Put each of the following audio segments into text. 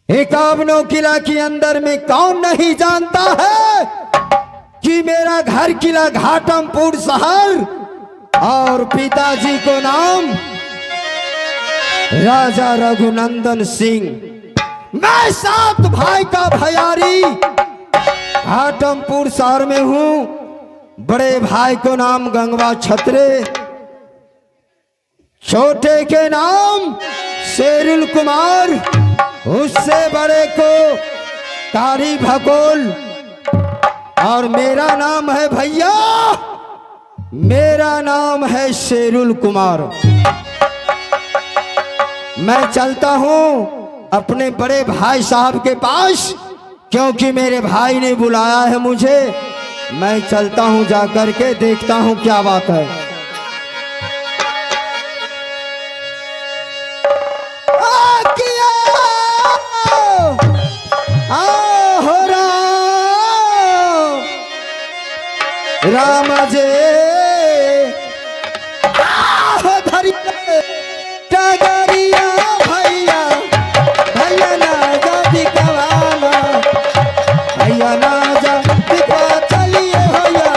51 किला के अंदर में कौन नहीं जानता है कि मेरा घर किला घाटमपुर शहर और पिताजी को नाम राजा रघुनंदन सिंह। मैं 7 भाई का भैयारी घाटमपुर शहर में हूं। बड़े भाई को नाम गंगवा छत्रे, छोटे के नाम शेरुल कुमार, उससे बड़े को कारी भकोल, और मेरा नाम है भैया, मेरा नाम है शेरुल कुमार। मैं चलता हूं अपने बड़े भाई साहब के पास, क्योंकि मेरे भाई ने बुलाया है मुझे। मैं चलता हूं, जाकर के देखता हूं क्या बात है। राम जे टगरिया भैया, भैया ना जा दिखवाना, भैया ना जा दिखवा, चलिए भैया।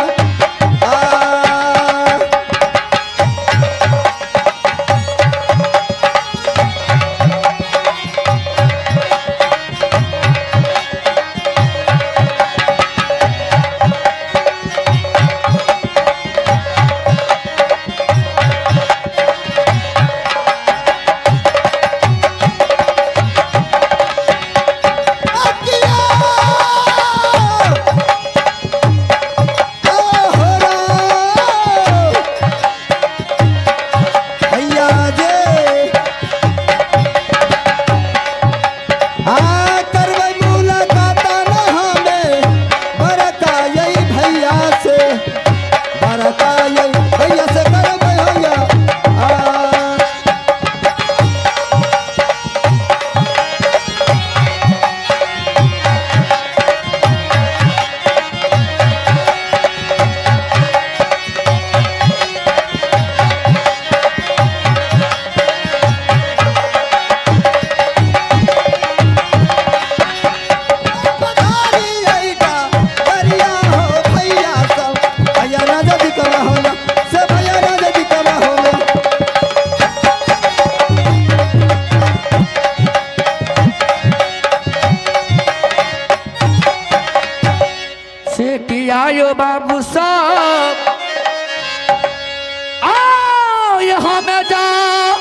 आयो बाबू साहब, आओ यहाँ में जाओ,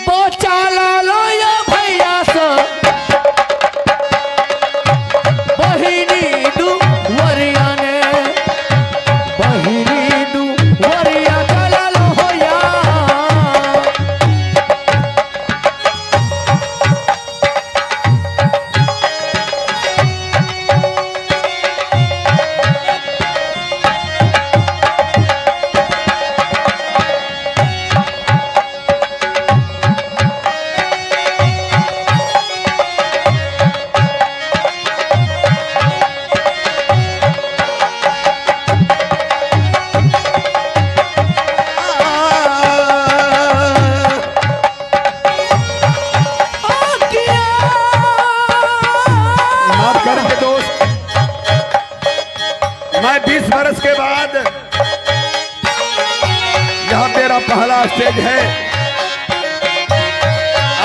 बोचा ला लो या भैया सब, बहिनी दू वरिया ने, बहिनी दू वरिया चला लो हो या। मैं 20 बरस के बाद यह मेरा पहला स्टेज है,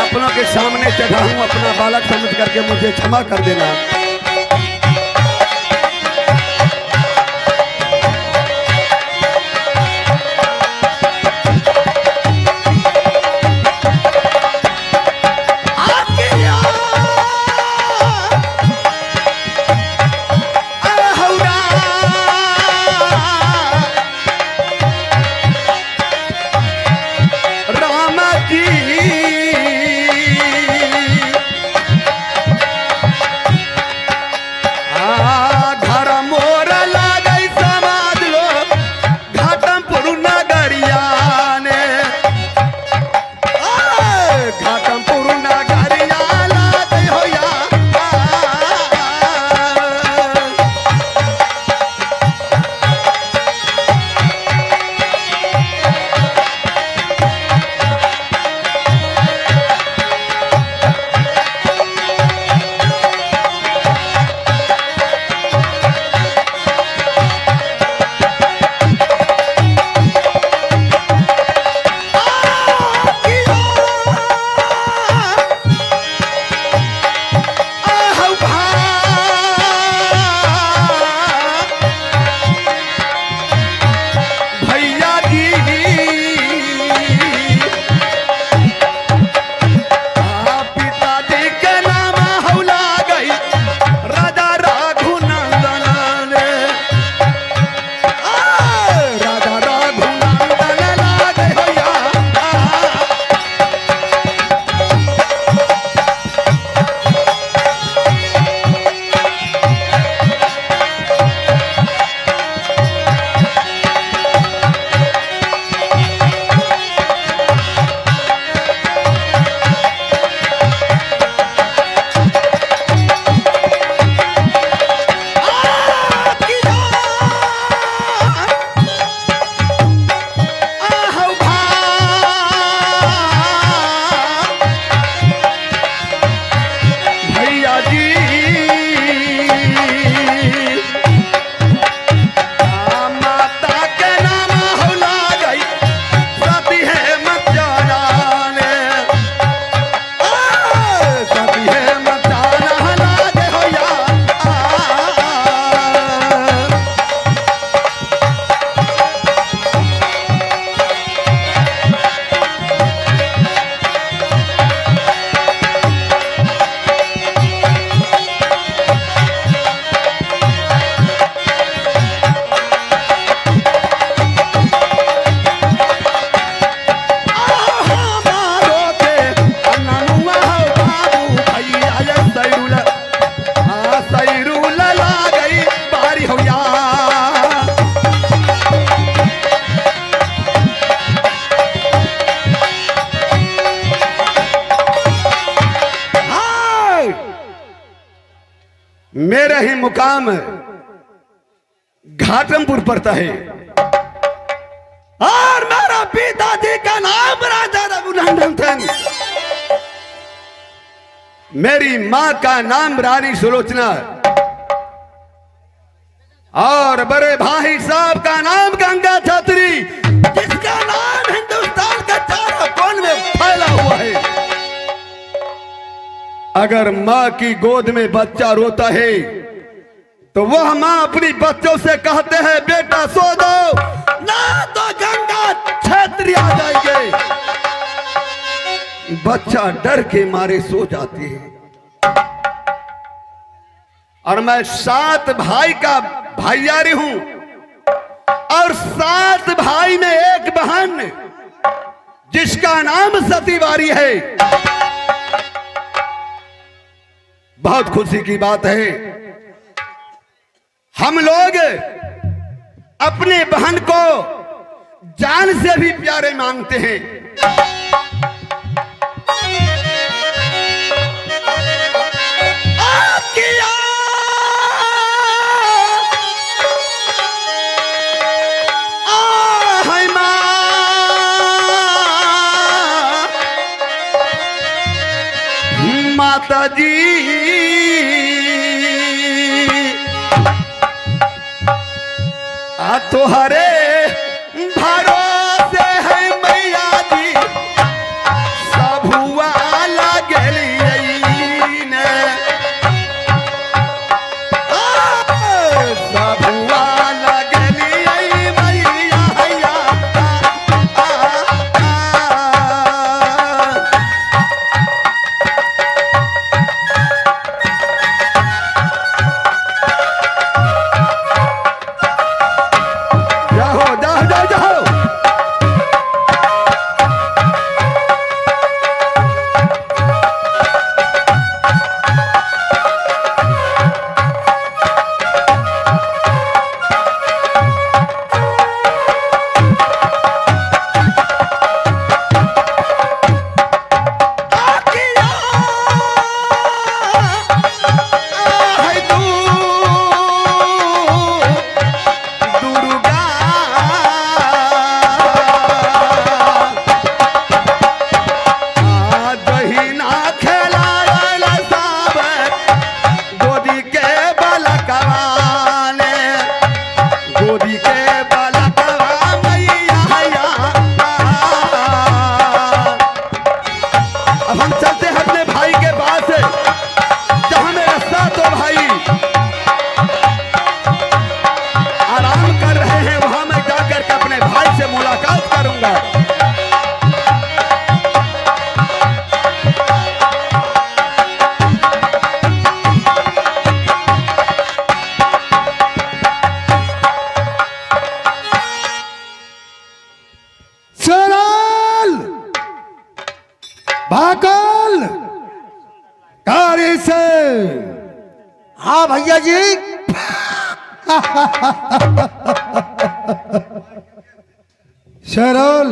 अपनों के सामने चढ़ा हूं, अपना बालक समझ करके मुझे क्षमा कर देना। मेरा ही मुकाम घाटमपुर पड़ता है और मेरा पिताजी का नाम राजा रघुनंदन थे। मेरी मां का नाम रानी सुलोचना और बड़े भाई साहब का नाम गंगा छत्री, जिसका नाम हिंदुस्तान के चारों कोन में फैला हुआ है। अगर मां की गोद में बच्चा रोता है तो वह मां अपनी बच्चों से कहते हैं बेटा सो दो, ना तो गंगा छत्री आ जाएंगे। बच्चा डर के मारे सो जाती है। और मैं 7 भाई का भाईयारी हूं और 7 भाई में एक बहन जिसका नाम सतीवारी है। बहुत खुशी की बात है, हम लोग अपने बहन को जान से भी प्यारे मानते हैं। माता जी आ तुहरे भरोसे है मैया जी, सबुआ लगलिए ने सबुआ लगलिए मैया हैया भाकल कारी से। हाँ भैया जी। शरोल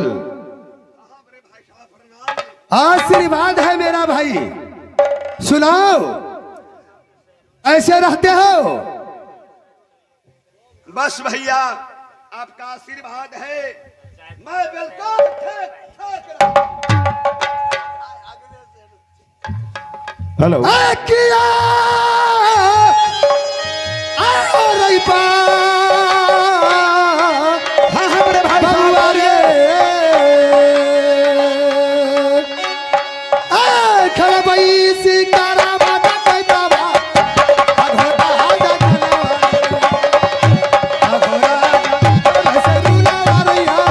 आशीर्वाद है मेरा भाई, सुनाओ ऐसे रहते हो? बस भैया आपका आशीर्वाद है, मैं बिल्कुल ठीक। हेलो किया रही पा हमारे भाई बाबा खड़ा भाई सिकारा बाटा कहता बा अघोड़ा आजा अघोड़ा ऐसे रूला वारिया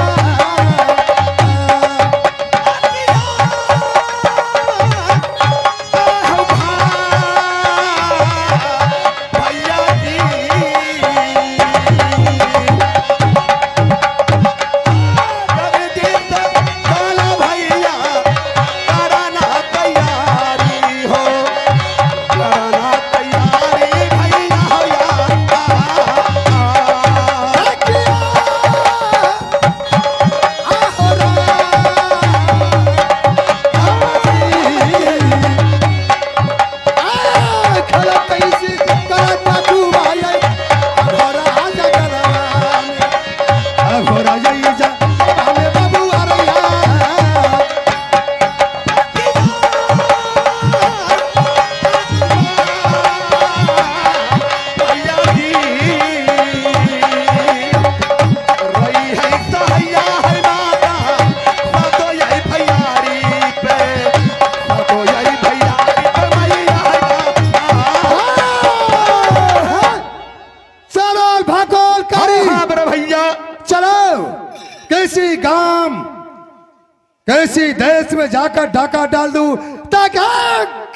किसी देश में जाकर डाका डाल दूं ताकि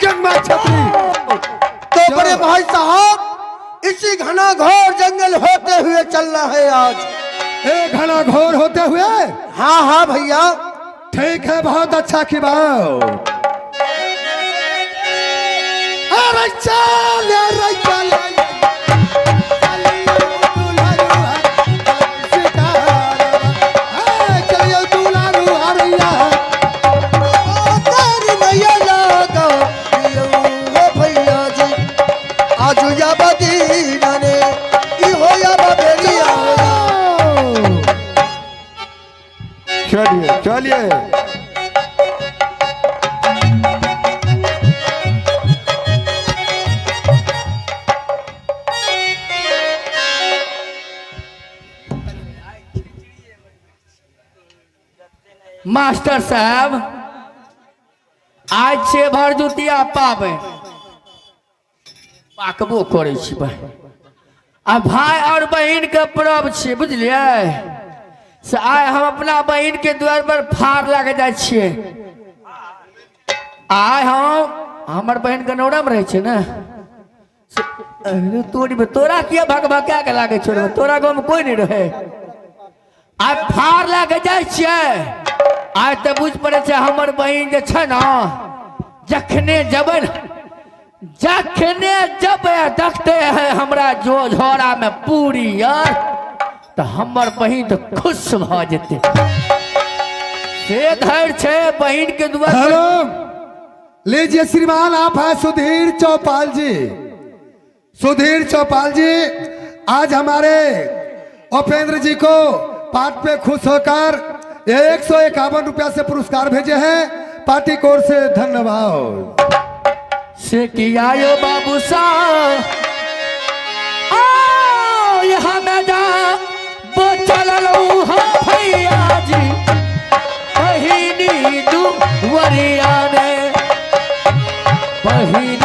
गंगा छतरी। तो बड़े भाई साहब इसी घना घोर जंगल होते हुए चलना है आज। एक घना घोर होते हुए। हाँ हाँ भैया। ठीक है, बहुत अच्छा की बात। अरे चल अरे चल चलिए चलिए। मास्टर साहब आज छे भर जुतिया पाबे पाकबो करे छी आ भाई और बहन के पर्व छे बुझलिए से आइ हम अपना बहन के द्वार पर फाड़ लगे जाए छिए। आइ हम हमर बहन के नौरा में रहे छे ना तोरा किया भग भगा के लागे छोड़ तोरा गाँव में कोई नहीं रहे आइ फाड़ लगे जाए छिए। आज तो बुझ पड़े छे हमर बहन जे छे ना जखने जबे देखते हैं हमरा जो झोरा में पूरी यार तो हमर बहन तो खुश भ जेते से धैर्य छे बहन के दुआ। हेलो, लीजिए श्रीमान, आप हैं सुधीर चौपाल जी। सुधीर चौपाल जी आज हमारे उपेंद्र जी को पार्ट पे खुश होकर 151 रुपया से पुरस्कार भेजे हैं। पार्टी की ओर से धन्यवाद। से किया यो बाबू सा यहाँ में जा वो चल लो हम भैया जी बहिनी दुवरिया ने बहिनी